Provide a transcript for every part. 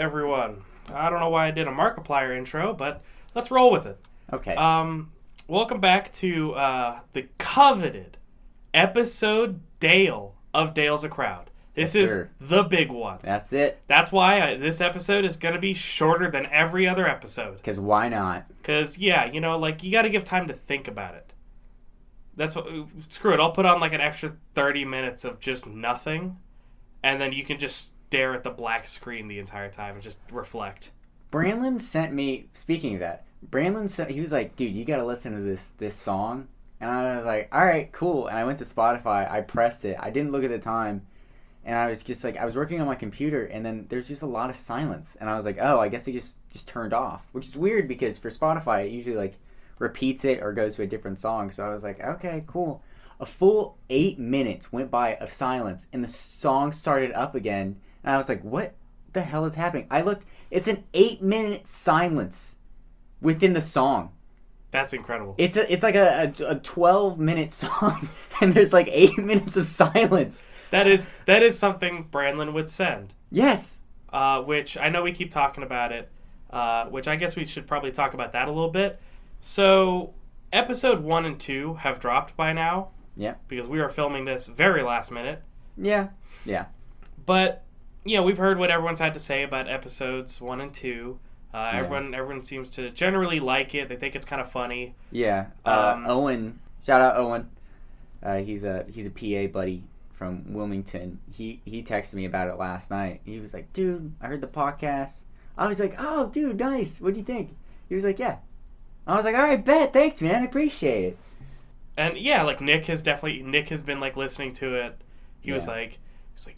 everyone? I don't know why I did a Markiplier intro, but let's roll with it. Okay. Welcome back to the coveted episode Dale of Dale's a Crowd. This Yes, is sir. the big one. That's it. That's why this episode is going to be shorter than every other episode. Because why not? Because, yeah, you got to give time to think about it. That's what. Screw it. I'll put on like an extra 30 minutes of just nothing, and then you can just stare at the black screen the entire time and just reflect. Brandon sent me, speaking of that, he was like, dude, you got to listen to this song. And I was like, all right, cool. And I went to Spotify. I pressed it. I didn't look at the time. And I was just like, I was working on my computer, and then there's just a lot of silence. And I was like, oh, I guess it just turned off. Which is weird because for Spotify, it usually like repeats it or goes to a different song. So I was like, okay, cool. A full 8 minutes went by of silence, and the song started up again. And I was like, what the hell is happening? I looked, it's an 8-minute silence within the song. That's incredible. It's like a 12-minute song, and there's like 8 minutes of silence. That is something Brandlin would send. Yes. Which I know we keep talking about it, which I guess we should probably talk about that a little bit. So, episode 1 and 2 have dropped by now. Yeah. Because we are filming this very last minute. Yeah. Yeah. But, we've heard what everyone's had to say about episodes 1 and 2. Everyone seems to generally like it. They think it's kind of funny. Yeah. Owen, shout out Owen. He's a PA buddy from Wilmington. He texted me about it last night. He was like, dude, I heard the podcast. I was like, oh, dude, nice. What do you think? He was like, yeah. I was like, all right, bet. Thanks, man. I appreciate it. And yeah, like Nick has been like listening to it. He was like,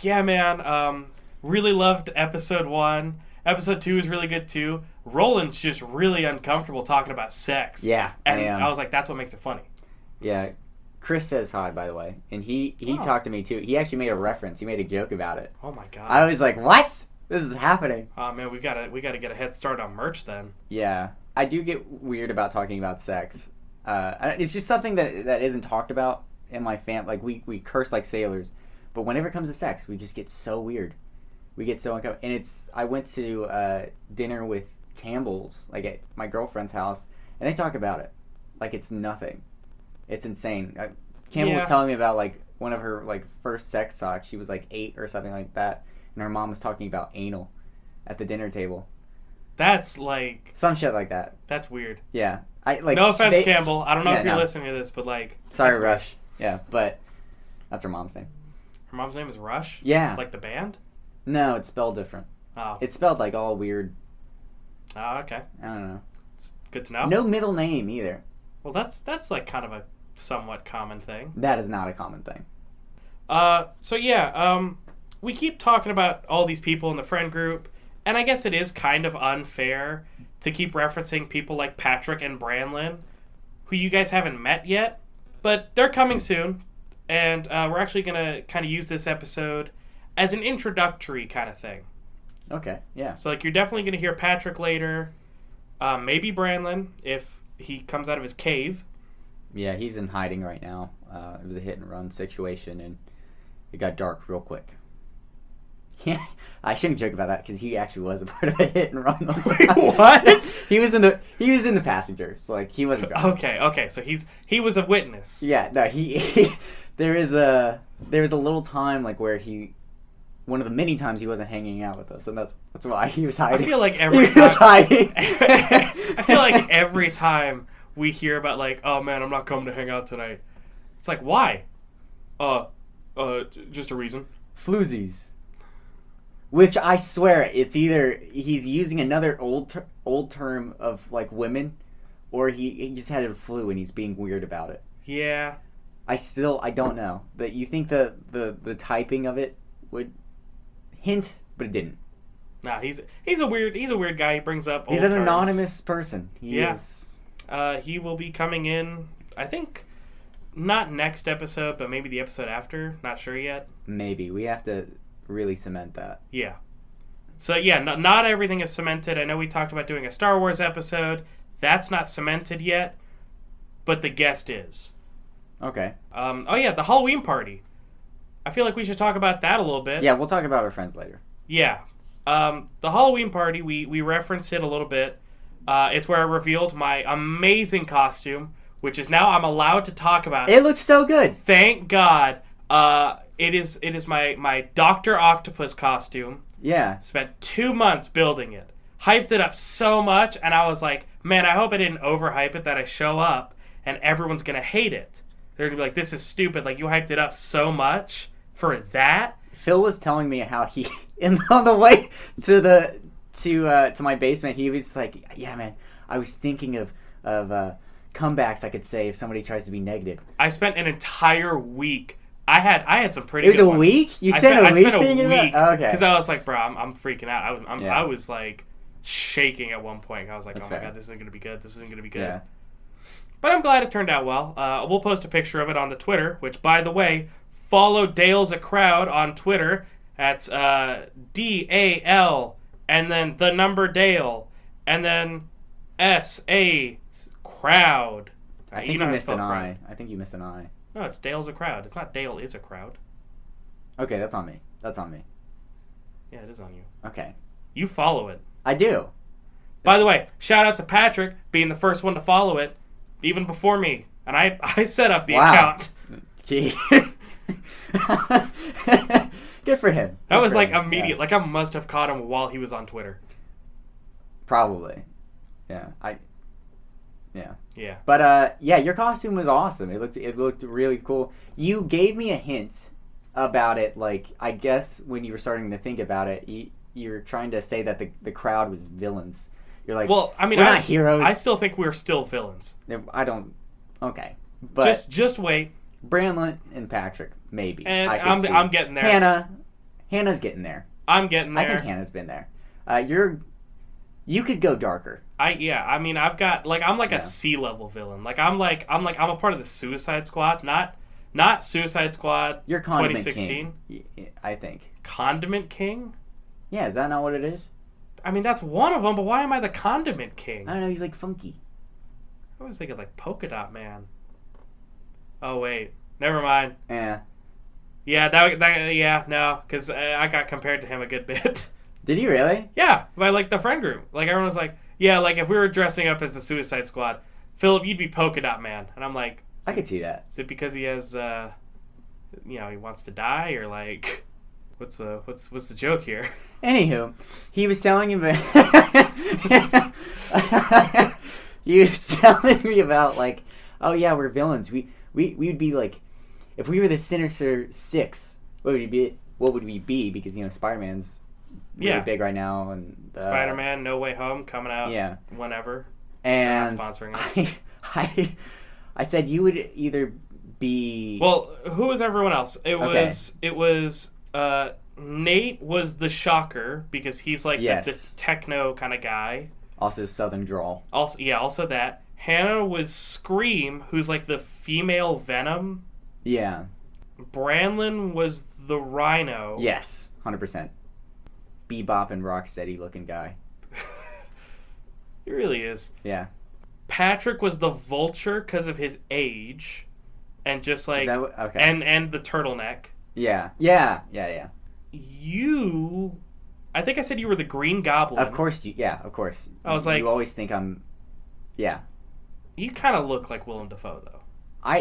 yeah, man, really loved episode 1. Episode 2 is really good too. Roland's just really uncomfortable talking about sex. Yeah. And I was like, that's what makes it funny. Yeah. Chris says hi, by the way. And he talked to me too. He actually made a reference. He made a joke about it. Oh my god. I was like, what? This is happening. Oh man, we gotta get a head start on merch then. Yeah. I do get weird about talking about sex. It's just something that isn't talked about in my fam. Like, we curse like sailors. But whenever it comes to sex, we just get so weird. We get so uncomfortable. And I went to dinner with Campbell's, like at my girlfriend's house, and they talk about it. Like it's nothing. It's insane. Campbell was telling me about like one of her like first sex talks. She was like 8 or something like that. And her mom was talking about anal at the dinner table. That's like... some shit like that. That's weird. Yeah. No offense, Campbell. I don't know if you're listening to this, but like... Sorry, Rush. Yeah, but that's her mom's name. Her mom's name is Rush? Yeah. Like the band? No, it's spelled different. Oh. It's spelled like all weird. Oh, okay. I don't know. It's good to know. No middle name either. Well, that's like kind of a somewhat common thing. That is not a common thing. We keep talking about all these people in the friend group, and I guess it is kind of unfair to keep referencing people like Patrick and Brandlin, who you guys haven't met yet, but they're coming soon, and we're actually going to kind of use this episode as an introductory kind of thing. Okay, yeah. So, like, you're definitely going to hear Patrick later, maybe Brandlin, if he comes out of his cave. Yeah, he's in hiding right now. It was a hit-and-run situation, and it got dark real quick. Yeah, I shouldn't joke about that because he actually was a part of a hit-and-run. Wait, what? He was in the passenger, so like he wasn't driving. Okay, so he was a witness. Yeah, no, there was a little time like where one of the many times he wasn't hanging out with us, and that's why he was hiding. I feel like every time was hiding. I feel like every time we hear about like, oh man, I'm not coming to hang out tonight. It's like, why? Just a reason. Floozies. Which I swear, it's either he's using another old term of like women, or he just had a flu and he's being weird about it. Yeah. I don't know. But you think the typing of it would hint, but it didn't. Nah, he's a weird guy. He brings up old He's an terms. anonymous person. He is. He will be coming in, I think, not next episode, but maybe the episode after. Not sure yet. Maybe. We have to really cement that. Yeah. So, yeah, not everything is cemented. I know we talked about doing a Star Wars episode. That's not cemented yet, but the guest is. Okay. The Halloween party. I feel like we should talk about that a little bit. Yeah, we'll talk about our friends later. Yeah. The Halloween party, we referenced it a little bit. It's where I revealed my amazing costume, which is now I'm allowed to talk about. It looks so good. Thank God. It is my Dr. Octopus costume. Yeah. Spent 2 months building it. Hyped it up so much, and I was like, man, I hope I didn't overhype it that I show up and everyone's going to hate it. They're going to be like, this is stupid. Like, you hyped it up so much for that. Phil was telling me how he, on the way to my basement, he was like, yeah, man, I was thinking of comebacks I could say if somebody tries to be negative. I spent an entire week. I had some pretty. It was good a ones. week. You said a week. I spent a week. Okay. Because I was like, bro, I'm freaking out. Yeah. I was like shaking at one point. I was like, That's oh my fair. God, this isn't gonna be good. This isn't gonna be good. Yeah. But I'm glad it turned out well. We'll post a picture of it on the Twitter. Which, by the way, follow Dale's a Crowd on Twitter. That's DAL and then the number Dale and then SA Crowd. I think you missed an I. I think you missed an I. No, it's Dale's a Crowd. It's not Dale is a Crowd. Okay, that's on me. That's on me. Yeah, it is on you. Okay. You follow it. I do. By the way, shout out to Patrick being the first one to follow it, even before me. And I set up the account. Gee. Good for him. That was like immediate. Yeah. Like I must have caught him while he was on Twitter. Probably. Yeah. Yeah. Yeah. But yeah, your costume was awesome. It looked really cool. You gave me a hint about it. Like I guess when you were starting to think about it, you were trying to say that the crowd was villains. You're like, well, I mean, we're not heroes. I still think we're still villains. I don't. Okay, but just wait. Branlin and Patrick, maybe. And I'm getting there. Hannah's getting there. I'm getting there. I think Hannah's been there. You could go darker. I mean, I've got I'm a C-level villain. I'm a part of the Suicide Squad, not Suicide Squad. You're Condiment 2016. King, I think. Condiment King? Yeah, is that not what it is? I mean, that's one of them, but why am I the Condiment King? I don't know, he's like funky. I was thinking like Polka Dot Man. Oh wait, never mind. Yeah. Yeah, no, because I got compared to him a good bit. Did you really? Yeah, by like the friend group. Like everyone was like, yeah, like if we were dressing up as the Suicide Squad, Philip, you'd be Polka Dot Man, and I'm like, I could see that. Is it because he has, he wants to die, or like, what's the joke here? Anywho, he was telling me he was telling me about like, oh yeah, we're villains. We would be like, if we were the Sinister Six, what would we be? Because Spider-Man's really big right now, and Spider-Man No Way Home coming out. Yeah. Whenever. And not sponsoring us. I said you would either be. Well, who was everyone else? It was Nate was the Shocker because he's like the techno kind of guy. Also Southern drawl. Also that. Hannah was Scream, who's like the female Venom. Yeah. Branlin was the Rhino. Yes, 100%. Bebop and Rocksteady looking guy. He really is. Yeah. Patrick was the Vulture because of his age, and just like okay. and the turtleneck. Yeah. You, I think I said you were the Green Goblin. Of course, of course. I was like, you always think I'm. Yeah. You kind of look like Willem Dafoe, though.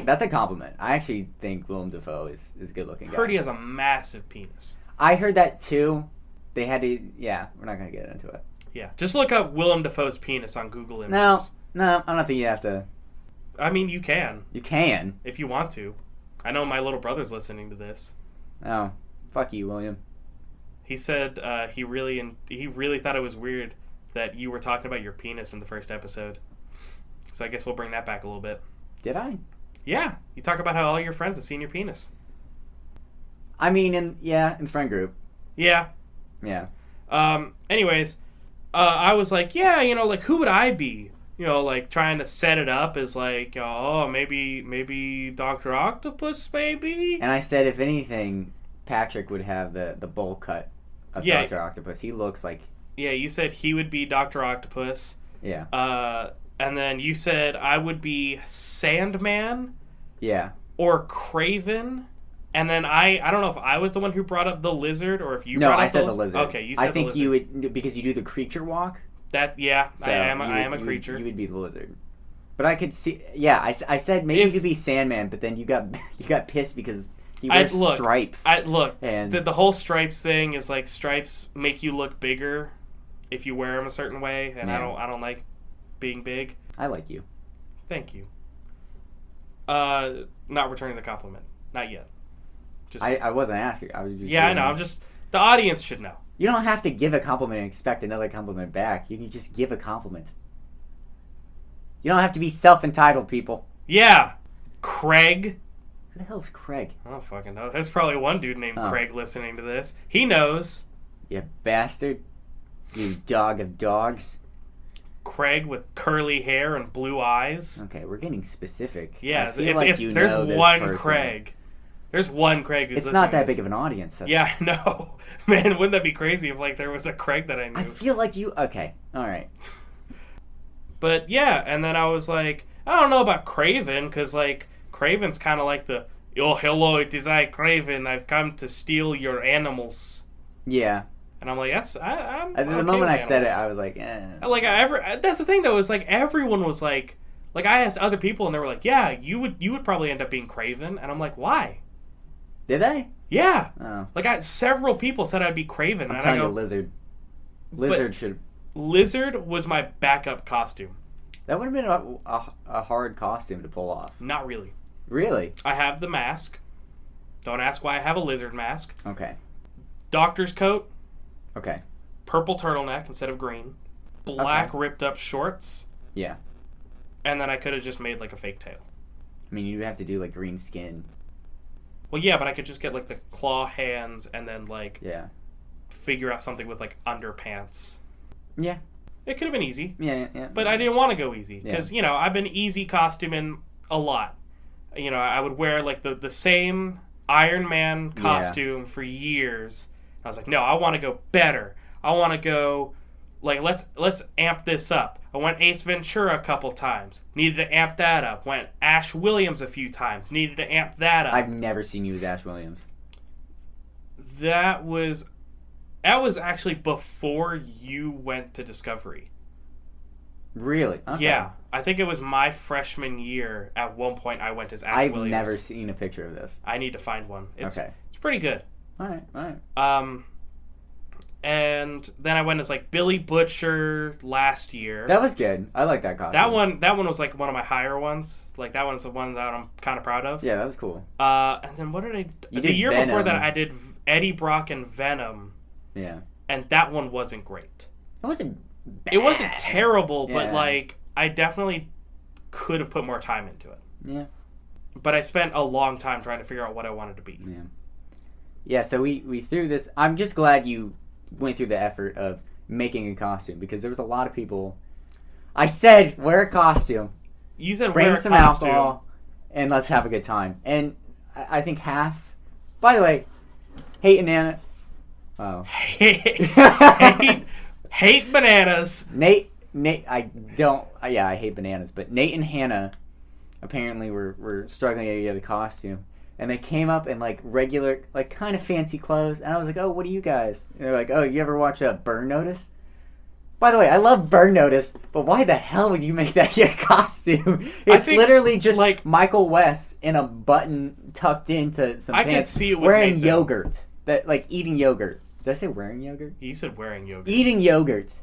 That's a compliment. I actually think Willem Dafoe is a good looking guy. Heard he has a massive penis. I heard that too. They had to. Yeah, we're not gonna get into it. Yeah, just look up Willem Dafoe's penis on Google Images. No, I don't think you have to. I mean, you can. You can if you want to. I know my little brother's listening to this. Oh, fuck you, William. He said he really thought it was weird that you were talking about your penis in the first episode. So I guess we'll bring that back a little bit. Did I? Yeah, you talk about how all your friends have seen your penis. I mean, in the friend group. Yeah. Yeah. Anyways, I was like, yeah, like who would I be? Like trying to set it up as like, oh, maybe Dr. Octopus, maybe. And I said, if anything, Patrick would have the bowl cut of Dr. Octopus. He looks like. Yeah, you said he would be Dr. Octopus. Yeah. And then you said I would be Sandman. Yeah. Or Craven. And then I don't know if I was the one who brought up the lizard or if you No, brought up I said the lizard. Okay, you said I think the lizard. you would, because you do the creature walk. That, yeah, So I am a you creature. You would be the lizard. But I could see, yeah, I said maybe you could be Sandman, but then you got pissed because he wears stripes. And the whole stripes thing is like stripes make you look bigger if you wear them a certain way, and Yeah. I don't like being big. I like you. Thank you. Not returning the compliment. Not yet. Just, I wasn't asking. I was just. yeah, I know. I'm just. The audience should know. You don't have to give a compliment and expect another compliment back. You can just give a compliment. You don't have to be self-entitled, people. Yeah, Craig. Who the hell's Craig? I don't fucking know. There's probably one dude named Craig listening to this. He knows. You bastard. You dog of dogs. Craig with curly hair and blue eyes. Okay, we're getting specific. Yeah, I feel like you there's know this one person. Craig. There's one Craig who's It's listening not that to this. big of an audience. Yeah, I know. Man, wouldn't that be crazy if like there was a Craig that I knew? I feel like you... Okay, alright. But yeah, and then I was like, I don't know about Craven, because like, Craven's kind of like the, oh, hello, it is I, Craven. I've come to steal your animals. Yeah. And I'm like, I'm The okay moment with I said it, animals. I was like, eh. Like, that's the thing, though, is like, everyone was like, I asked other people, and they were like, yeah, you would probably end up being Craven. And I'm like, why? Did they? Yeah. Oh. Like, several people said I'd be Craven. I'm and telling I go, you, Lizard. Lizard should... Lizard was my backup costume. That would have been a hard costume to pull off. Not really. Really? I have the mask. Don't ask why I have a lizard mask. Okay. Doctor's coat. Okay. Purple turtleneck instead of green. Black ripped up shorts. Yeah. And then I could have just made like a fake tail. I mean, you have to do like green skin. Well, yeah, but I could just get like the claw hands and then like figure out something with like underpants. Yeah. It could have been easy. Yeah. But I didn't want to go easy because, you know, I've been easy costuming a lot. You know, I would wear like the same Iron Man costume for years. I was like, no, I want to go better. I want to go, like, let's amp this up. I went Ace Ventura a couple times. Needed to amp that up. Went Ash Williams a few times. Needed to amp that up. I've never seen you as Ash Williams. That was actually before you went to Discovery. Really? Okay. Yeah. I think it was my freshman year. At one point, I went as Ash Williams. I've never seen a picture of this. I need to find one. It's pretty good. All right. And then I went as like Billy Butcher last year. That was good. I like that costume. That one was like one of my higher ones. Like that one's the one that I'm kind of proud of. Yeah, that was cool. And then what did I? The year before that, I did Eddie Brock and Venom. Yeah. And that one wasn't great. It wasn't bad. It wasn't terrible, but like I definitely could have put more time into it. Yeah. But I spent a long time trying to figure out what I wanted to be. Yeah. Yeah, so we threw this. I'm just glad you went through the effort of making a costume because there was a lot of people. I said, wear a costume. You said bring wear a some costume. alcohol and let's have a good time. And I think half. By the way, hate and Anna. Oh. hate bananas. Nate, I don't. Yeah, I hate bananas. But Nate and Hannah apparently were struggling to get a costume. And they came up in like regular, like kind of fancy clothes. And I was like, oh, what are you guys? And they're like, oh, you ever watch Burn Notice? By the way, I love Burn Notice, but why the hell would you make that your costume? It's literally just like Michael West in a button tucked into some pants. I can see it with wearing Nate, yogurt. That like eating yogurt. Did I say wearing yogurt? You said wearing yogurt. Eating yogurt.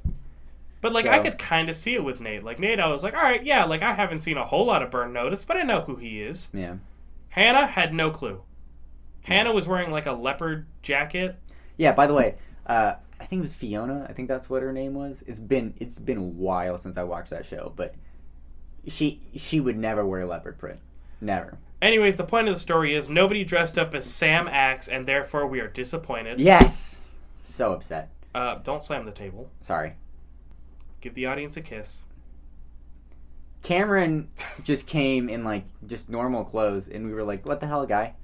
But like I could kind of see it with Nate. Like Nate, I was like, all right, yeah, like I haven't seen a whole lot of Burn Notice, but I know who he is. Yeah. Hannah had no clue. Hannah was wearing like a leopard jacket. Yeah, by the way, I think it was Fiona. I think that's what her name was. It's been a while since I watched that show, but she would never wear leopard print. Never. Anyways, the point of the story is nobody dressed up as Sam Axe, and therefore we are disappointed. Yes. So upset. Don't slam the table. Sorry. Give the audience a kiss. Cameron just came in like just normal clothes, and we were like, "What the hell, guy?"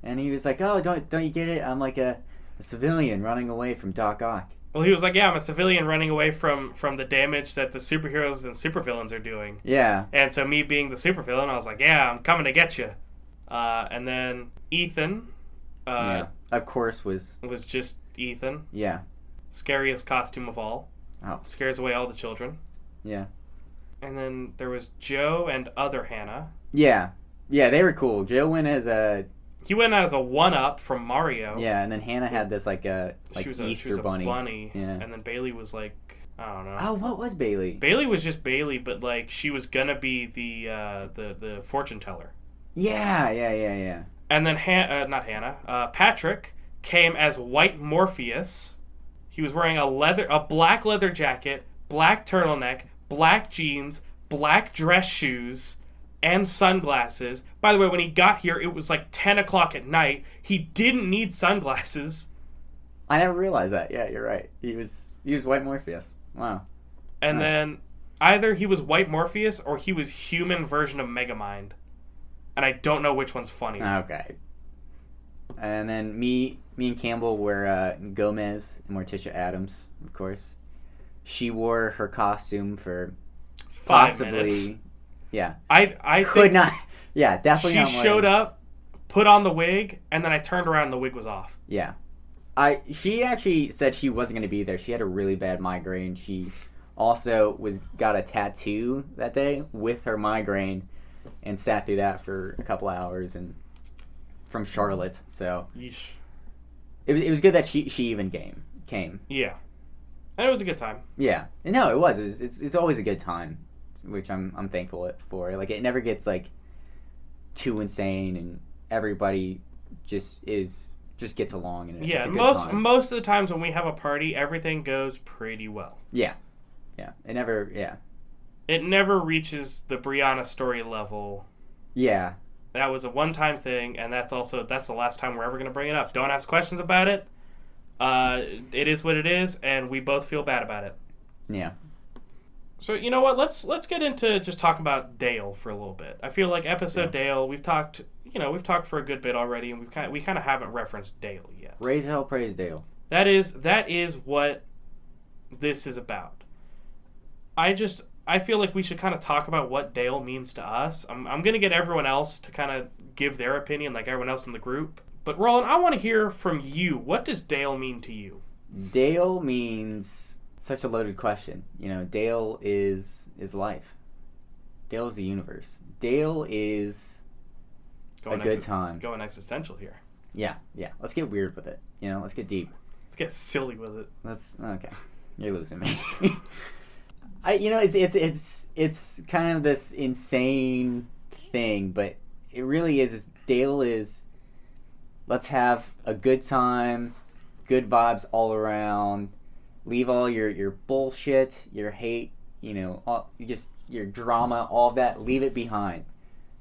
And he was like, "Oh, don't you get it? I'm like a civilian running away from Doc Ock." Well, he was like, "Yeah, I'm a civilian running away from the damage that the superheroes and supervillains are doing." Yeah. And so me being the supervillain, I was like, "Yeah, I'm coming to get you." And then Ethan Uh, Yeah. Of course was. was just Ethan. Yeah. Scariest costume of all. Oh. Scares away all the children. Yeah. And then there was Joe and other Hannah. Yeah. Yeah, they were cool. Joe went as a He went out as a one-up from Mario. yeah, and then Hannah had this like she was Easter a bunny. Yeah. And then Bailey was like, I don't know. Oh, what was Bailey? Bailey was just Bailey, but like she was gonna be the fortune teller. Yeah. And then not Hannah, Patrick came as White Morpheus. He was wearing a black leather jacket, black turtleneck, black jeans, black dress shoes, and sunglasses. By the way, when he got here, it was like 10 o'clock at night. He didn't need sunglasses. I never realized that. Yeah, you're right. He was White Morpheus. Wow. And Nice. then either he was White Morpheus or he was human version of Megamind. And I don't know which one's funnier. Okay. And then me and Campbell were Gomez and Morticia Adams, of course. She wore her costume for 5 possibly, minutes. yeah. I Could think not, yeah, definitely she not more showed than- up, put on the wig, and then I turned around and the wig was off. Yeah. She actually said she wasn't going to be there. She had a really bad migraine. She also got a tattoo that day with her migraine and sat through that for a couple hours and from Charlotte. So Yeesh. it was good that she even came. Yeah. And it was a good time. Yeah. No, it was. It's always a good time, which I'm thankful for. Like it never gets like too insane and everybody just gets along and Yeah, it's a good time. most of the times when we have a party, everything goes pretty well. Yeah. It never. Yeah. It never reaches the Brianna story level. Yeah. That was a one-time thing, and that's the last time we're ever going to bring it up. Don't ask questions about it. It is what it is, and we both feel bad about it. Yeah. So you know what? Let's get into just talking about Dale for a little bit. I feel like episode Dale, we've talked for a good bit already, and we kind of haven't referenced Dale yet. Raise hell, praise Dale. That is what this is about. I feel like we should kind of talk about what Dale means to us. I'm going to get everyone else to kind of give their opinion, like everyone else in the group. But Roland, I want to hear from you. What does Dale mean to you? Dale means such a loaded question. You know, Dale is life. Dale is the universe. Dale is a good time. Going existential here. Yeah. Let's get weird with it. You know, let's get deep. Let's get silly with it. Okay. You're losing me. It's kind of this insane thing, but it really is. Dale is. Let's have a good time, good vibes all around. Leave all your bullshit, your hate, your drama, all of that. Leave it behind,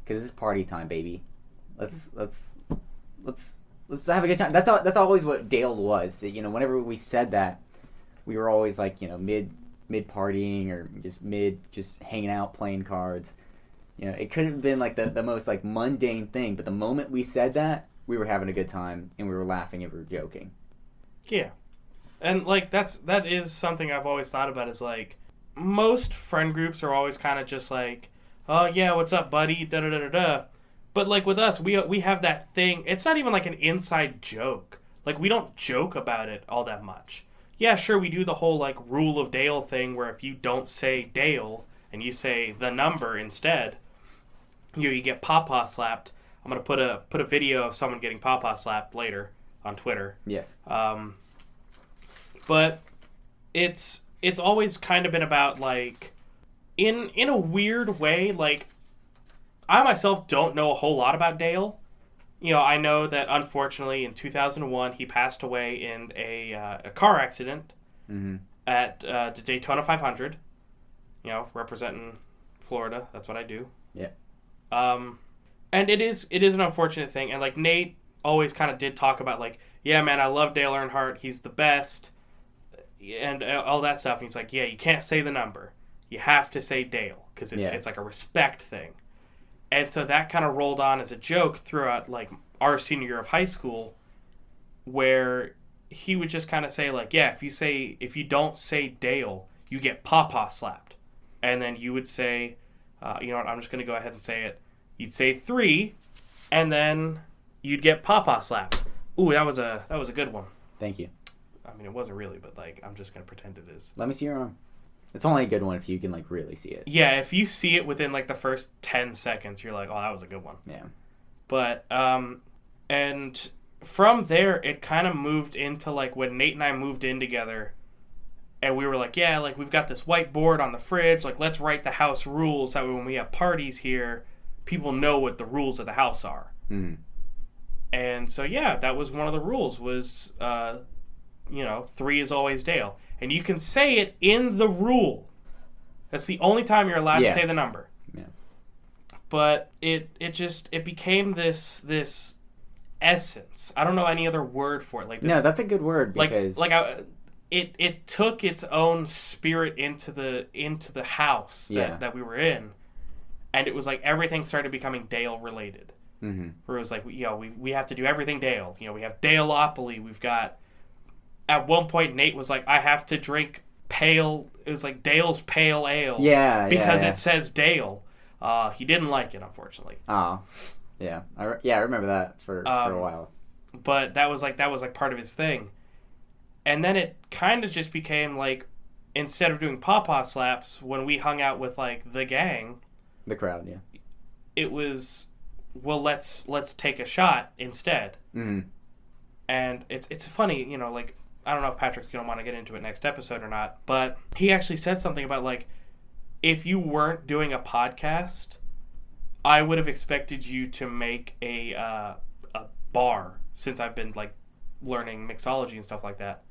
because this is party time, baby. Let's have a good time. That's always what Dale was. Whenever we said that, we were always like, mid partying or just hanging out playing cards. It could have been like the most like mundane thing, but the moment we said that, we were having a good time and we were laughing and we were joking. Yeah. And like that is something I've always thought about, is like most friend groups are always kind of just like, oh yeah, what's up, buddy, da da da da da. But like with us, we have that thing. It's not even like an inside joke. Like we don't joke about it all that much. Yeah, sure, we do the whole like rule of Dale thing where if you don't say Dale and you say the number instead, you get pawpaw slapped. I'm gonna put a video of someone getting pawpaw slapped later on Twitter. Yes. But it's always kind of been about like in a weird way, like I myself don't know a whole lot about Dale. I know that unfortunately in 2001 he passed away in a car accident at the Daytona 500. Representing Florida. That's what I do. Yeah. And it is an unfortunate thing. And like Nate always kind of did talk about like, yeah, man, I love Dale Earnhardt. He's the best, and all that stuff. And he's like, yeah, you can't say the number. You have to say Dale because it's like a respect thing. And so that kind of rolled on as a joke throughout like our senior year of high school, where he would just kind of say like, yeah, if you don't say Dale, you get pawpaw slapped. And then you would say, you know what, I'm just going to go ahead and say it. You'd say 3, and then you'd get pawpaw slapped. Ooh, that was a good one. Thank you. I mean, it wasn't really, but like I'm just gonna pretend it is. Let me see your arm. It's only a good one if you can like really see it. Yeah, if you see it within like the first 10 seconds, you're like, oh, that was a good one. Yeah. But and from there, it kind of moved into like when Nate and I moved in together, and we were like, yeah, like we've got this whiteboard on the fridge, like let's write the house rules that way when we have parties here, people know what the rules of the house are. Mm. And so yeah, that was one of the rules was, 3 is always Dale, and you can say it in the rule. That's the only time you're allowed to say the number. Yeah. But it became this essence. I don't know any other word for it. Like this, No, that's a good word because it took its own spirit into the house that we were in, and it was like everything started becoming Dale related. Mm-hmm. Where it was like we have to do everything Dale. We have Daleopoly. We've got. At one point, Nate was like, I have to drink pale. It was like Dale's Pale Ale. Yeah, because it says Dale. He didn't like it, unfortunately. Oh, yeah, I remember that for a while. But that was like part of his thing, and then it kind of just became like, instead of doing pawpaw slaps when we hung out with like the gang, the crowd, yeah, it was, well, let's take a shot instead. Mm-hmm. And it's funny, like I don't know if Patrick's gonna want to get into it next episode or not, but he actually said something about like, if you weren't doing a podcast, I would have expected you to make a bar, since I've been like learning mixology and stuff like that.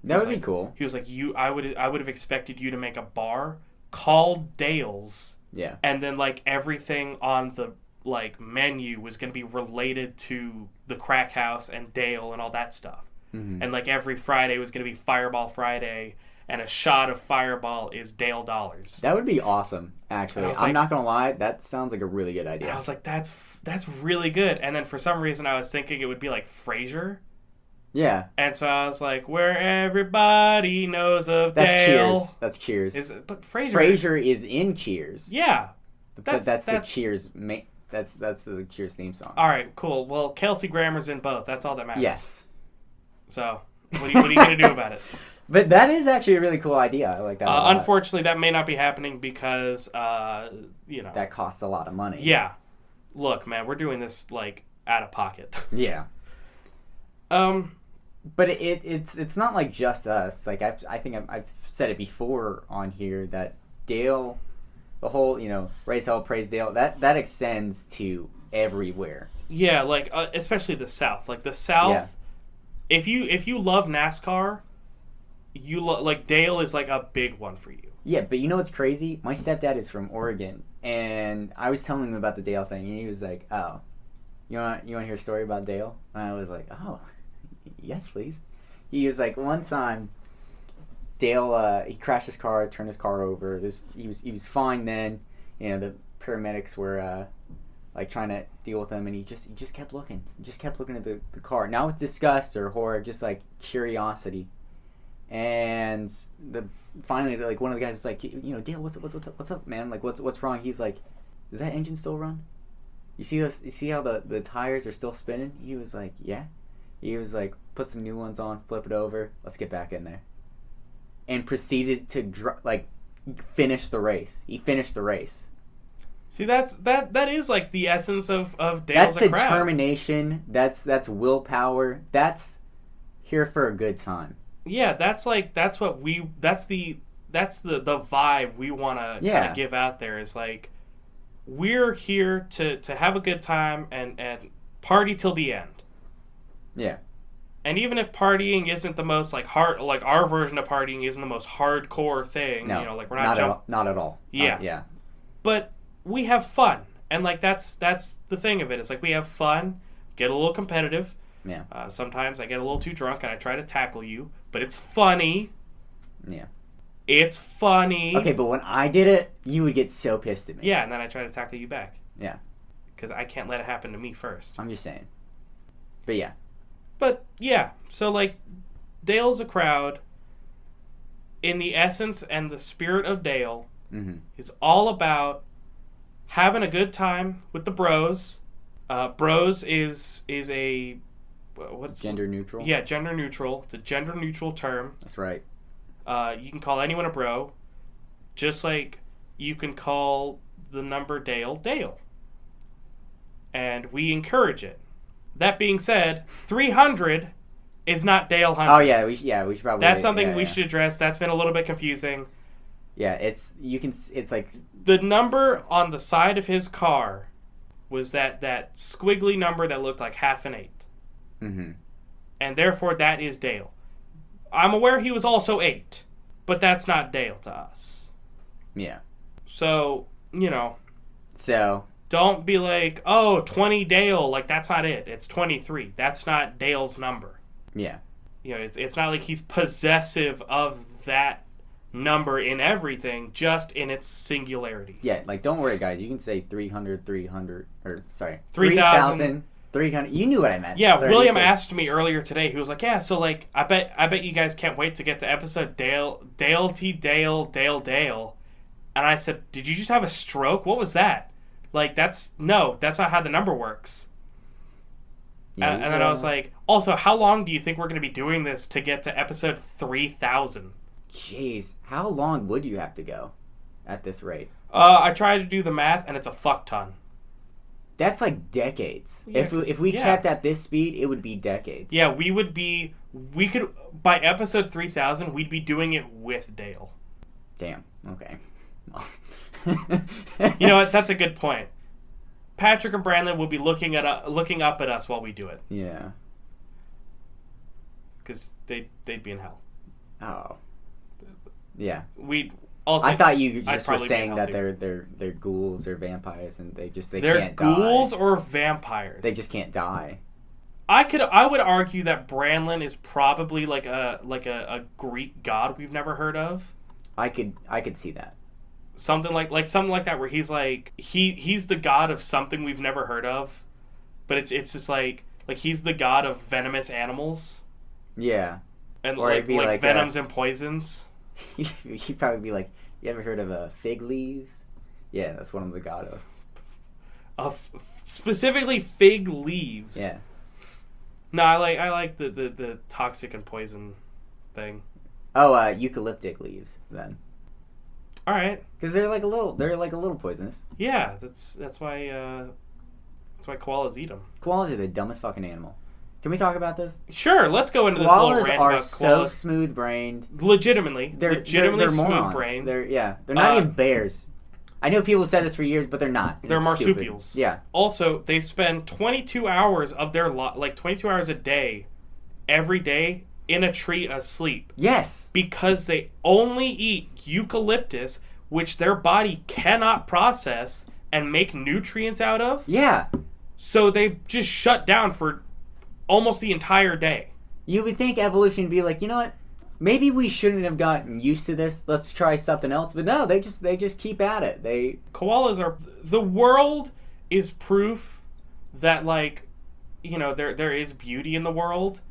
That would be cool. He was like, I would have expected you to make a bar called Dale's. Yeah. And then like everything on the like menu was going to be related to the crack house and Dale and all that stuff. Mm-hmm. And like every Friday was going to be Fireball Friday, and a shot of Fireball is Dale dollars. That would be awesome, actually. I'm not going to lie, that sounds like a really good idea. And I was like, that's really good. And then for some reason I was thinking it would be like Frasier. Yeah. And so I was like, where everybody knows of that's Dale. Cheers. That's Cheers. But Frasier. Frasier is in Cheers. Yeah. That's the Cheers. That's the Cheers theme song. All right, cool. Well, Kelsey Grammer's in both. That's all that matters. Yes. So, what are you going to do about it? But that is actually a really cool idea. I like that. Unfortunately, that may not be happening because, that costs a lot of money. Yeah. Look, man, we're doing this like out of pocket. Yeah. But it's not like just us. Like I think I've said it before on here that Dale, the whole raise hell, praise Dale, that extends to everywhere. Yeah, like especially the South. Like the South. Yeah. If you love NASCAR, like Dale is like a big one for you. Yeah, but you know what's crazy? My stepdad is from Oregon, and I was telling him about the Dale thing, and he was like, "Oh, you want to hear a story about Dale?" And I was like, "Oh, yes, please." He was like, one time, Dale he crashed his car, turned his car over. He was fine then. The paramedics were like trying to deal with him, and he just kept looking. He just kept looking at the car, not with disgust or horror, just like curiosity. And finally, like one of the guys is like, Dale, what's up, man? Like, what's wrong? He's like, does that engine still run? You see how the tires are still spinning? He was like, yeah. He was like, put some new ones on, flip it over, let's get back in there, and proceeded to finish the race. He finished the race. See, that is like the essence of Dale's That's determination. That's willpower. That's here for a good time. Yeah, that's the vibe we want to kind of give out there. Is like, we're here to have a good time and party till the end. Yeah. And even if partying isn't the most like hard, like our version of partying isn't the most hardcore thing, like we're not at all. Yeah. Yeah. But we have fun, and like that's the thing of it. It's like we have fun, get a little competitive. Yeah. Sometimes I get a little too drunk and I try to tackle you, but it's funny. Yeah. It's funny. Okay, but when I did it, you would get so pissed at me. Yeah, and then I try to tackle you back. Yeah. Because I can't let it happen to me first. I'm just saying. But yeah. But yeah, so like Dale's a crowd. In the essence and the spirit of Dale is all about having a good time with the bros. Bros is a what's Gender neutral. Yeah, gender neutral. It's a gender neutral term. That's right. You can call anyone a bro, just like you can call the number Dale Dale. And we encourage it. That being said, 300 is not Dale 100. Oh yeah, we should probably. That's something we should address. That's been a little bit confusing. Yeah, it's like the number on the side of his car was that squiggly number that looked like half an 8. Mm-hmm. And therefore that is Dale. I'm aware he was also 8, but that's not Dale to us. Yeah. So, So don't be like, oh, 20 Dale, like that's not it. It's 23. That's not Dale's number. Yeah. It's not like he's possessive of that number in everything, just in its singularity. Yeah, like don't worry guys, you can say 300, 300, or sorry, 3,000, 300. You knew what I meant. Yeah, William asked me earlier today. He was like, "Yeah, so like, I bet you guys can't wait to get to episode Dale, Dale." And I said, "Did you just have a stroke? What was that? Like, that's not how the number works." Yeah, and then I was like, "Also, how long do you think we're going to be doing this to get to episode 3,000?" Jeez, how long would you have to go at this rate? I tried to do the math, and it's a fuck ton. That's like decades. Yeah, if we kept at this speed, it would be decades. Yeah, we could, by episode 3,000, we'd be doing it with Dale. Damn, okay. You know what? That's a good point. Patrick and Brandon will be looking up at us while we do it. Yeah. Because they'd be in hell. Oh. Yeah. I thought you just were saying that they're ghouls or vampires and they can't die. They're ghouls or vampires. They just can't die. I would argue that Branlin is probably like a Greek god we've never heard of. I could see that. Something like that where he's like he's the god of something we've never heard of, but it's just like he's the god of venomous animals. Yeah. And or like venoms and poisons. He'd probably be like, you ever heard of fig leaves? Yeah, that's what I'm the god of. Specifically fig leaves. Yeah. No, I like the toxic and poison thing. Oh, eucalyptic leaves then. All right. Because they're like a little poisonous. Yeah, that's why koalas eat them. Koalas are the dumbest fucking animal. Can we talk about this? Sure, let's go into this little rant about koalas. Koalas are so smooth-brained. Legitimately They're smooth-brained. They're not even bears. I know people have said this for years, but they're not. They're marsupials. Stupid. Yeah. Also, they spend 22 hours of their 22 hours a day, every day, in a tree asleep. Yes. Because they only eat eucalyptus, which their body cannot process and make nutrients out of. Yeah. So they just shut down for almost the entire day. You would think evolution would be like, you know what? Maybe we shouldn't have gotten used to this. Let's try something else. But no, they just keep at it. Koalas are... The world is proof that, there is beauty in the world.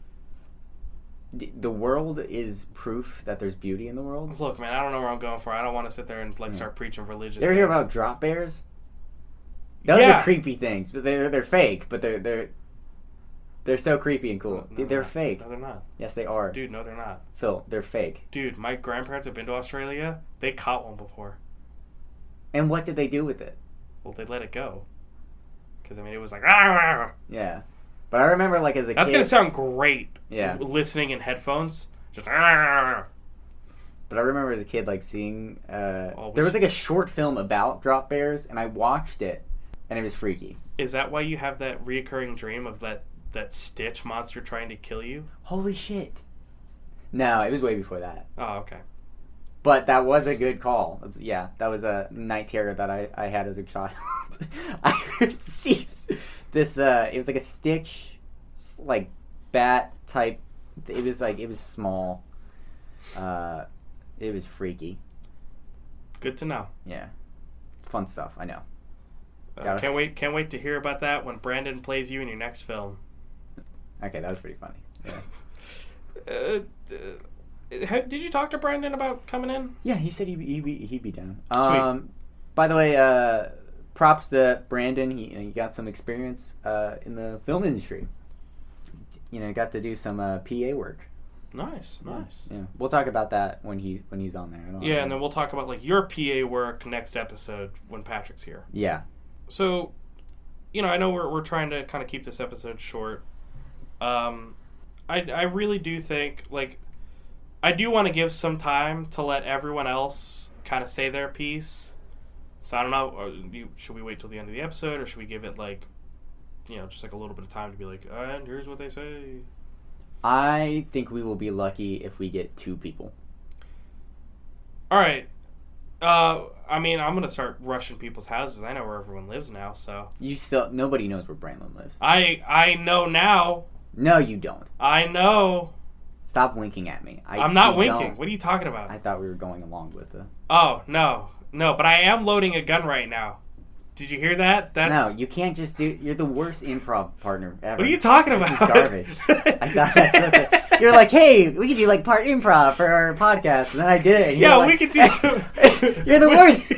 The world is proof that there's beauty in the world? Look, man, I don't know where I'm going for. I don't want to sit there and start preaching religious You ever hear about drop bears? Those are creepy things, but they're fake. But they're so creepy and cool. No, they're fake. No, they're not. Yes, they are. Dude, no, they're not. Phil, they're fake. Dude, my grandparents have been to Australia. They caught one before. And what did they do with it? Well, they let it go. Because, it was like... Argh! Yeah. But I remember, as a kid... That's going to sound great. Yeah. Listening in headphones. Just... Argh! But I remember as a kid, seeing... there was, a short film about drop bears, and I watched it, and it was freaky. Is that why you have that reoccurring dream of that Stitch monster trying to kill you? Holy shit. No, it was way before that. Oh, okay. But that was a good call. That was a night terror that I had as a child. I would see this, it was like a Stitch, bat type. It was small. It was freaky. Good to know. Yeah. Fun stuff, I know. Can't wait to hear about that when Brandon plays you in your next film. Okay, that was pretty funny. Yeah. Did you talk to Brandon about coming in? Yeah, he said he'd be down. Sweet. By the way, props to Brandon. He got some experience in the film industry. got to do some PA work. Nice. Yeah, we'll talk about that when he's on there. Yeah, and then we'll talk about like your PA work next episode when Patrick's here. Yeah. So, I know we're trying to kind of keep this episode short. I really do think like I do want to give some time to let everyone else kind of say their piece. So I don't know. Should we wait till the end of the episode, or should we give it like, just like a little bit of time to be like, and here's what they say. I think we will be lucky if we get 2 people. All right. I mean, I'm gonna start rushing people's houses. I know where everyone lives now, so. Nobody knows where Brandon lives. I know now. No, you don't. I know. Stop winking at me. I'm not winking. What are you talking about? I thought we were going along with the. Oh no, but I am loading a gun right now. Did you hear that? No, you can't just do. You're the worst improv partner ever. What are you talking about? This is garbage. I thought that's what you're like. Hey, we could do like part improv for our podcast, and then I did it. And yeah, like, we could do some. You're the worst.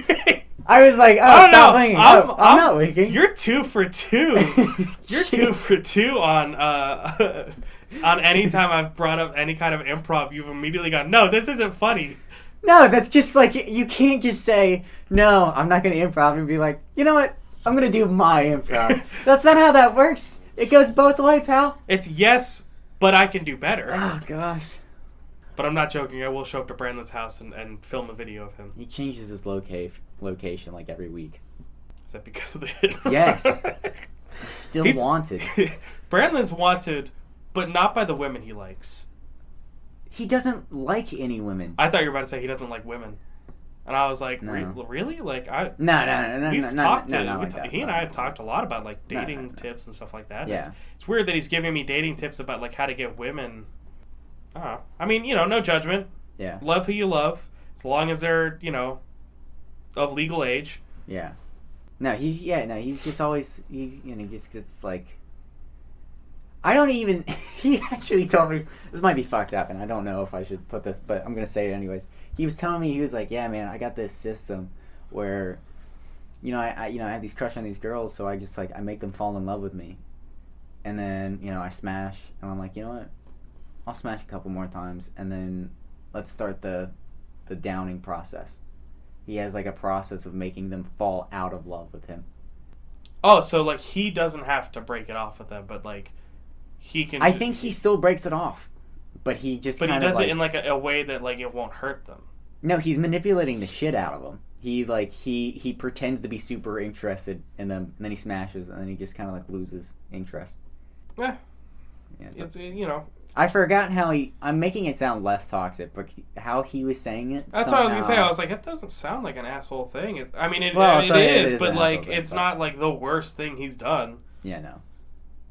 I was like, stop winking. I'm not winking. You're 2 for 2. You're 2 for 2 on any time I've brought up any kind of improv. You've immediately gone, no, this isn't funny. No, that's just like, you can't just say, no, I'm not going to improv and be like, you know what? I'm going to do my improv. That's not how that works. It goes both ways, pal. It's yes, but I can do better. Oh, gosh. But I'm not joking. I will show up to Brandon's house and film a video of him. He changes his location like every week. Is that because of the hit? Yes. He's wanted. Brandon's wanted, but not by the women he likes. He doesn't like any women. I thought you were about to say he doesn't like women. And I was like, no. Really? Like, No. He and I have talked a lot about, like, dating tips and stuff like that. Yeah. It's weird that he's giving me dating tips about, like, how to get women. I mean, no judgment. Yeah. Love who you love, as long as they're, of legal age. Yeah. He's just always, he just gets, like, I don't even, he actually told me, this might be fucked up, and I don't know if I should put this, but I'm going to say it anyways. He was telling me, he was like, yeah, man, I got this system where, I have these crush on these girls, so I just, like, I make them fall in love with me. And then, I smash, and I'm like, you know what? I'll smash a couple more times, and then let's start the downing process. He has, like, a process of making them fall out of love with him. Oh, so, like, he doesn't have to break it off with them, but, like, he can... I think he still breaks it off, but he just But he does it in, like, a way that, like, it won't hurt them. No, he's manipulating the shit out of them. He's, like, he pretends to be super interested in them, and then he smashes, and then he just kind of, like, loses interest. Yeah. It's I forgot how I'm making it sound less toxic, but how he was saying it. That's what I was gonna say. I was like, it doesn't sound like an asshole thing. It is, but like, it's not like the worst thing he's done. Yeah,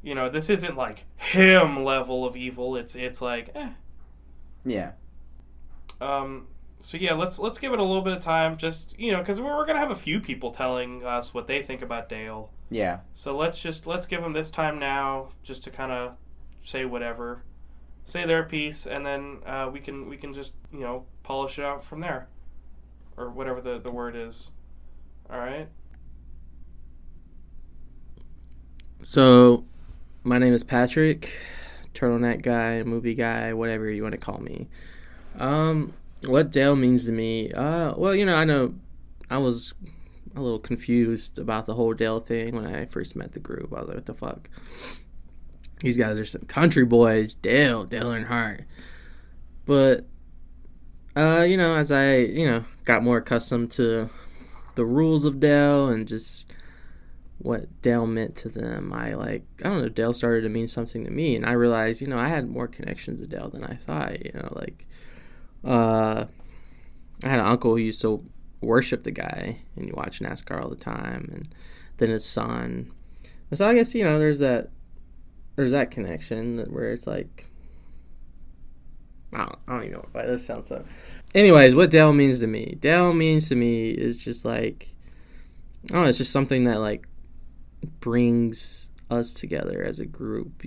no. This isn't like him level of evil. It's like, eh. Yeah. So yeah, let's give it a little bit of time, just because we're gonna have a few people telling us what they think about Dale. Yeah. So let's give them this time now, just to kind of say whatever. Say their piece, and then we can just polish it out from there, or whatever the word is. All right. So, my name is Patrick, turtleneck guy, movie guy, whatever you want to call me. What Dale means to me? Well, I know I was a little confused about the whole Dale thing when I first met the group. I was like, what the fuck? These guys are some country boys, Dale Earnhardt. But, as I, got more accustomed to the rules of Dale and just what Dale meant to them, I don't know, Dale started to mean something to me. And I realized, I had more connections to Dale than I thought, I had an uncle who used to worship the guy, and you watch NASCAR all the time, and then his son. So I guess, there's that connection where it's like, I don't even know why this sounds so. Anyways, what Dale means to me. Dale means to me is just like, it's just something that like brings us together as a group,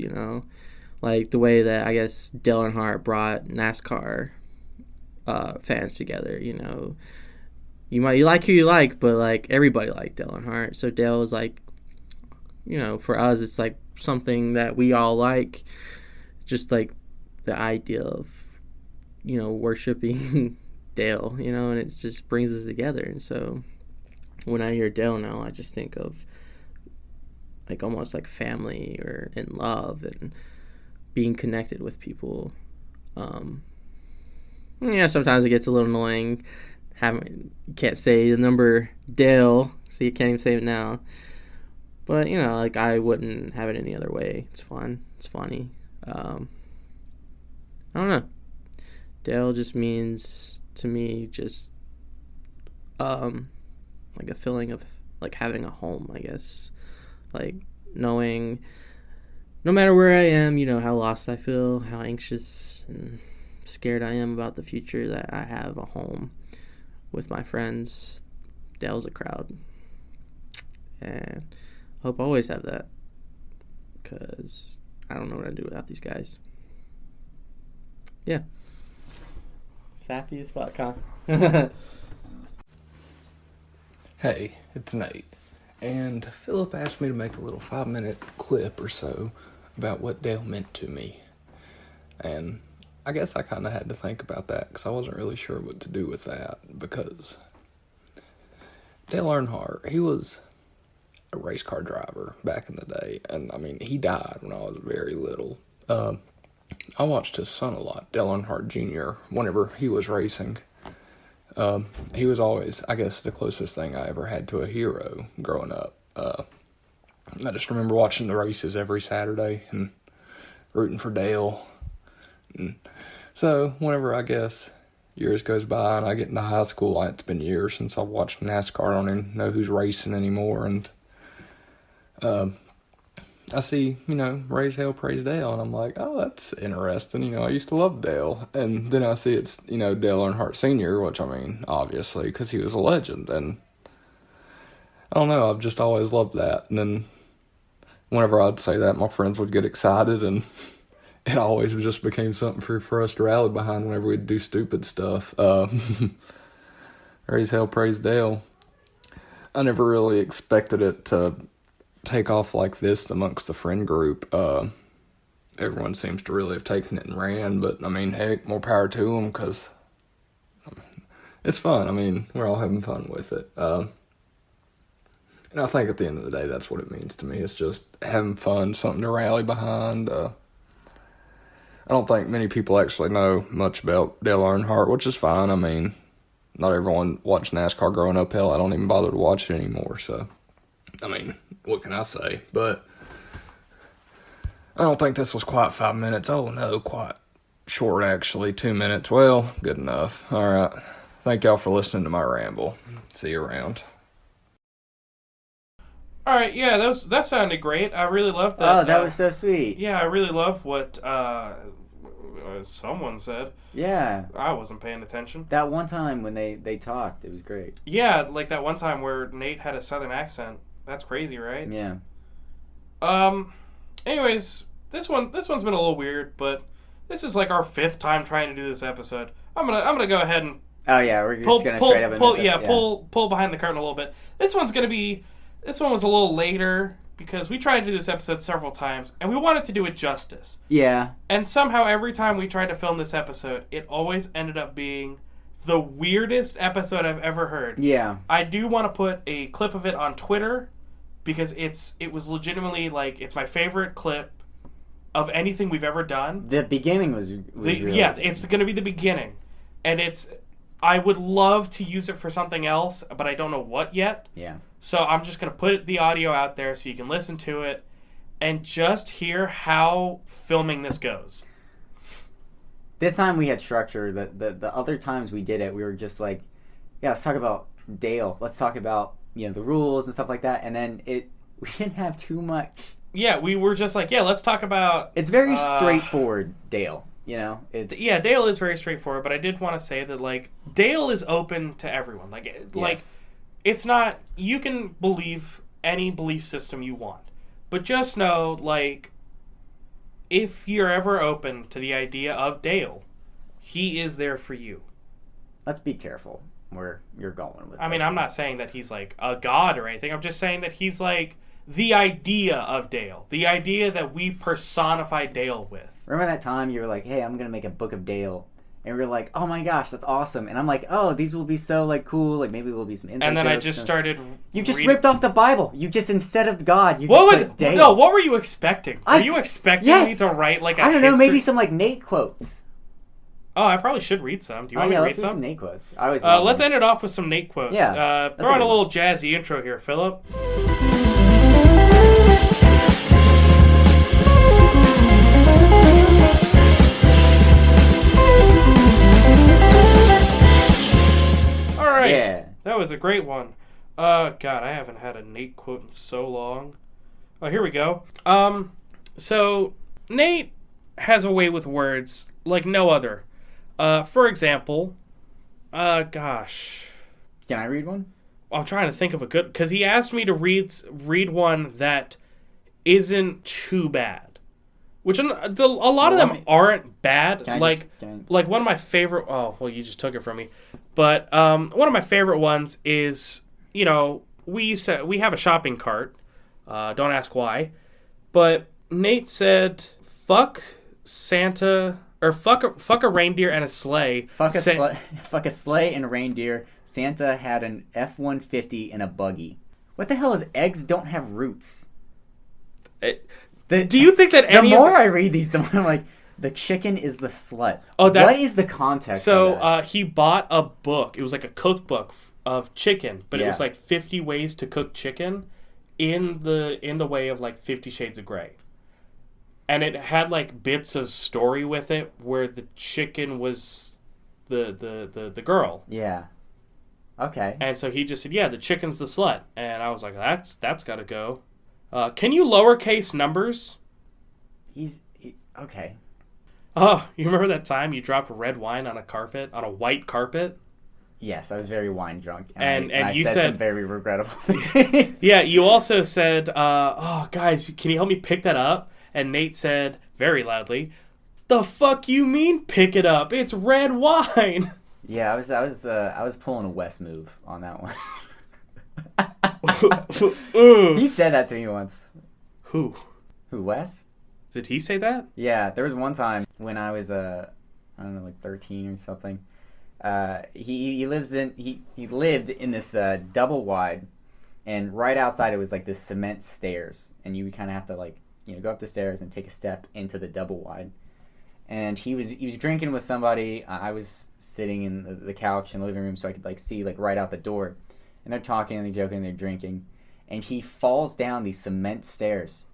like the way that I guess Dale Earnhardt brought NASCAR fans together. You like who you like, but like everybody liked Dale Earnhardt. So Dale is like, for us, it's like something that we all like, just like the idea of, worshiping Dale, and it just brings us together. And so when I hear Dale now, I just think of like almost like family or in love and being connected with people. Sometimes it gets a little annoying. Can't say the number Dale, so you can't even say it now. But like I wouldn't have it any other way. It's fun. It's funny. I don't know. Dale just means to me just like a feeling of like having a home, I guess. Like knowing no matter where I am, how lost I feel, how anxious and scared I am about the future, that I have a home with my friends. Dale's a crowd. And I hope I always have that, because I don't know what I'd do without these guys. Yeah. Sappy as fuck, huh? Hey, it's Nate. And Philip asked me to make a little 5-minute clip or so about what Dale meant to me. And I guess I kind of had to think about that, because I wasn't really sure what to do with that, because Dale Earnhardt, he was a race car driver back in the day, and he died when I was very little. I watched his son a lot, Dale Earnhardt Jr., whenever he was racing. He was always, I guess, the closest thing I ever had to a hero growing up. I just remember watching the races every Saturday and rooting for Dale. And so whenever, I guess, years goes by and I get into high school, it's been years since I've watched NASCAR. I don't even know who's racing anymore. And I see, Raise Hell, Praise Dale, and I'm like, oh, that's interesting. I used to love Dale. And then I see it's, Dale Earnhardt Sr., which, obviously, because he was a legend. And I don't know, I've just always loved that. And then whenever I'd say that, my friends would get excited, and it always just became something for us to rally behind whenever we'd do stupid stuff. Raise Hell, Praise Dale. I never really expected it to take off like this amongst the friend group. Everyone seems to really have taken it and ran, but heck, more power to them, because it's fun. We're all having fun with it. And I think at the end of the day, that's what it means to me. It's just having fun, something to rally behind. I don't think many people actually know much about Dale Earnhardt, which is fine. Not everyone watched NASCAR growing up. Hell, I don't even bother to watch it anymore, so what can I say? But I don't think this was quite 5 minutes. Oh, no, quite short, actually. 2 minutes. Well, good enough. All right. Thank y'all for listening to my ramble. See you around. All right, yeah, that sounded great. I really loved that. Oh, that was so sweet. Yeah, I really love what someone said. Yeah. I wasn't paying attention. That one time when they talked, it was great. Yeah, like that one time where Nate had a southern accent. That's crazy, right? Yeah. Anyways, this one's been a little weird, but this is like our 5th time trying to do this episode. I'm gonna go ahead and oh yeah, we're just gonna straight up pull behind the curtain a little bit. This one was a little later because we tried to do this episode several times and we wanted to do it justice. Yeah. And somehow every time we tried to film this episode, it always ended up being the weirdest episode I've ever heard. Yeah. I do want to put a clip of it on Twitter because it was legitimately like it's my favorite clip of anything we've ever done. The beginning was really yeah, it's going to be the beginning. And I would love to use it for something else, but I don't know what yet. Yeah. So I'm just going to put the audio out there so you can listen to it and just hear how filming this goes. This time we had structure. The other times we did it, we were just like, yeah, let's talk about Dale. Let's talk about, the rules and stuff like that. And then we didn't have too much. Yeah, we were just like, yeah, let's talk about... It's very straightforward, Dale. Yeah, Dale is very straightforward, but I did want to say that, like, Dale is open to everyone. Yes. It's not... You can believe any belief system you want. But just know, like, if you're ever open to the idea of Dale, he is there for you. Let's be careful where you're going with this. I'm not saying that he's, like, a god or anything. I'm just saying that he's, like, the idea of Dale. The idea that we personify Dale with. Remember that time you were like, hey, I'm going to make a book of Dale. And we were like, oh my gosh, that's awesome. And I'm like, oh, these will be so like cool. Like maybe there'll be some inside And then I jokes just and- started. You just ripped off the Bible. You just, instead of God, you just What put would Dale. no? What were you expecting? Were you expecting me Yes! to write like a I don't know, history- maybe some like Nate quotes. Oh, I probably should read some. Do you Oh want me yeah, to let's read read some? some Nate quotes. I always Let's end it off with some Nate quotes. Yeah, that's Throw a on good a little jazzy intro here, Philip. All right. Yeah. That was a great one. God, I haven't had a Nate quote in so long. Oh, here we go. So Nate has a way with words like no other. For example, gosh, Can I read one? I'm trying to think of a good, because he asked me to read one that isn't too bad, which a lot of them aren't bad. Can I Like one of my favorite. Oh, well, you just took it from me. But one of my favorite ones is, we have a shopping cart. Don't ask why, but Nate said, "Fuck Santa." Or fuck a reindeer and a sleigh. Fuck a sleigh and a reindeer. Santa had an F-150 and a buggy. What the hell is eggs don't have roots? Do you think that the any more of I read these, the more I'm like, the chicken is the slut. Oh, that's- what is the context? So of that? he bought a book. It was like a cookbook of chicken, but it was Yeah. like 50 ways to cook chicken in the way of like 50 Shades of Grey. And it had like bits of story with it where the chicken was the girl. Yeah. Okay. And so he just said, "Yeah, the chicken's the slut." And I was like, "That's got to go." Can you lowercase numbers? Okay. Oh, you remember that time you dropped red wine on a white carpet? Yes, I was very wine drunk, And I you said said some very regrettable things. Yeah, you also said, "Oh, guys, can you help me pick that up?" And Nate said very loudly, "The fuck you mean pick it up? It's red wine." Yeah, I was pulling a Wes move on that one. He said that to me once. Who? Who, Wes? Did he say that? Yeah, there was one time when I was I don't know, like 13 or something. He lived in this double wide, and right outside it was like this cement stairs, and you would kind of have to like go up the stairs and take a step into the double wide. And he was drinking with somebody. I was sitting in the couch in the living room, so I could like see like right out the door, and they're talking and they're joking and they're drinking, and he falls down these cement stairs.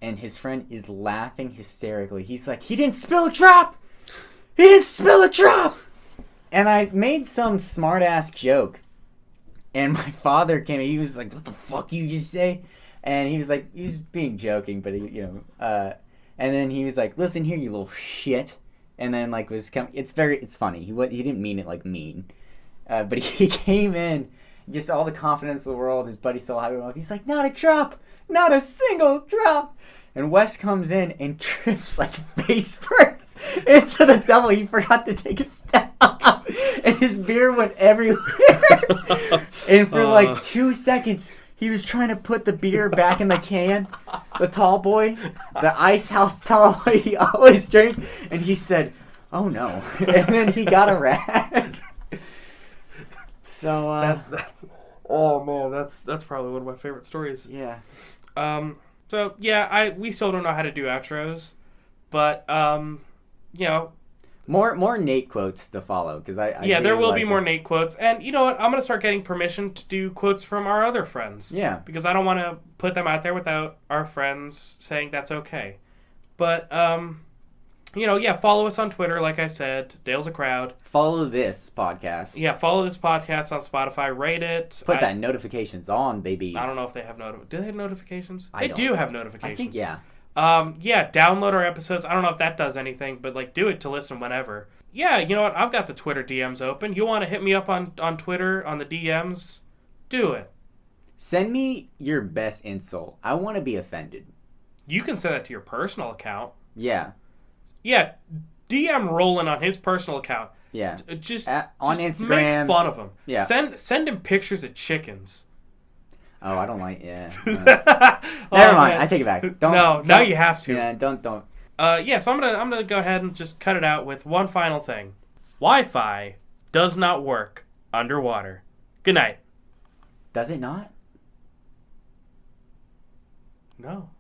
And his friend is laughing hysterically. He's like, "He didn't spill a drop! He didn't spill a drop!" And I made some smart-ass joke. And my father came in. He was like, "What the fuck you just say?" And he was like, he was being joking, but and then he was like, "Listen here, you little shit." And then like it's funny. He didn't mean it like mean. But he came in, just all the confidence in the world. His buddy still having him up. He's like, "Not a drop! Not a single drop!" And Wes comes in and trips like face first into the double. He forgot to take a step up, and his beer went everywhere. And for like 2 seconds, he was trying to put the beer back in the can. The tall boy, the ice house tall boy he always drank, and he said, "Oh no!" And then he got a rag. So That's oh man, that's probably one of my favorite stories. yeah. So yeah, we still don't know how to do outros, but More Nate quotes to follow because I yeah, there really will be liked more it. Nate quotes, and you know what? I'm gonna start getting permission to do quotes from our other friends. Yeah. because I don't want to put them out there without our friends saying that's okay. But follow us on Twitter, like I said. Dale's a crowd. Follow this podcast. Yeah, follow this podcast on Spotify. Rate it. Put that notifications on, baby. I don't know if they have do they have notifications? I They do don't. have notifications. I think yeah. Download our episodes. I don't know if that does anything, but like do it to listen whenever. Yeah, you know what? I've got the Twitter DMs open. You want to hit me up on Twitter on the DMs? Do it. Send me your best insult. I want to be offended. You can send that to your personal account. Yeah. Yeah, DM Roland on his personal account. Yeah. Just on just Instagram. make fun of him. Yeah. Send him pictures of chickens. Oh, I don't like. Yeah. Oh, Never mind. man. I take it back. No, now you have to. Yeah. Don't. Yeah, so I'm gonna go ahead and just cut it out with one final thing. Wi-Fi does not work underwater. Good night. Does it not? No.